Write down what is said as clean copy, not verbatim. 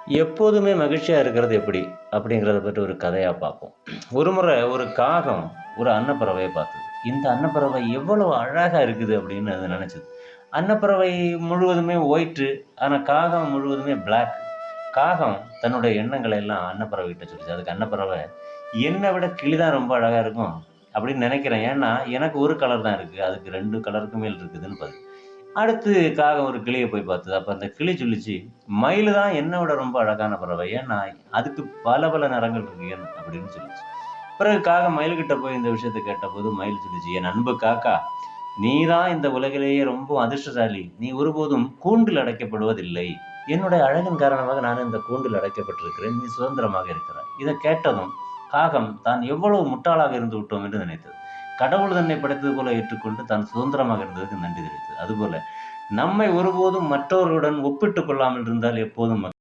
எப்போதுமே மகிழ்ச்சியா இருக்கிறது எப்படி? அப்படிங்கிறத பற்றி ஒரு கதையா பார்ப்போம். ஒருமுறை ஒரு காகம் ஒரு அன்னப்பறவைய பார்த்தது. இந்த அன்னப்பறவை எவ்வளவு அழகா இருக்குது அப்படின்னு அது நெனச்சது. அன்னப்பறவை முழுவதுமே ஒயிட்டு. ஆனா காகம் முழுவதுமே பிளாக். காகம் தன்னுடைய எண்ணங்களை எல்லாம் அன்னப்பறவைகிட்ட சொல்லுச்சு. அதுக்கு அன்னப்பறவை, "என்ன விட கிளி தான் ரொம்ப அழகா இருக்கும் அப்படின்னு நெனைக்கிறேன். ஏன்னா, எனக்கு ஒரு கலர் தான் இருக்கு. அதுக்கு 2 கலருக்கு மேல் இருக்குதுன்னு" அடுத்து காகம் ஒரு கிளிய போய் பார்த்தது. அப்ப அந்த கிளி சொல்லுச்சு, "மயிலு தான் என்ன விட ரொம்ப அழகான பறவை. ஏன்னா, அதுக்கு பல பல நிறங்கள் இருக்கு" அப்படின்னு சொல்லுச்சு. பிறகு காகம் மயில்கிட்ட போய் இந்த விஷயத்த கேட்டபோது, மயில் சொல்லுச்சு, "என் அன்பு காக்கா, நீ தான் இந்த உலகிலேயே ரொம்ப அதிர்ஷ்டசாலி. நீ ஒருபோதும் கூண்டில் அடைக்கப்படுவதில்லை. என்னுடைய அழகின் காரணமாக நான் இந்த கூண்டில் அடைக்கப்பட்டிருக்கிறேன். நீ சுதந்திரமாக இருக்கிறாய்." இத கேட்டதும் காகம் தான் எவ்வளவு முட்டாளாக இருந்து விட்டோம் என்று நினைத்தது. கடவுள் தன்னை படைத்தது போல ஏற்றுக்கொண்டு தான் சுதந்திரமாக இருந்ததற்கு நன்றி தெரிவித்தது. அதுபோல நம்மை ஒருபோதும் மற்றவர்களுடன் ஒப்பிட்டுக் கொள்ளாமல் இருந்தால் எப்போதும்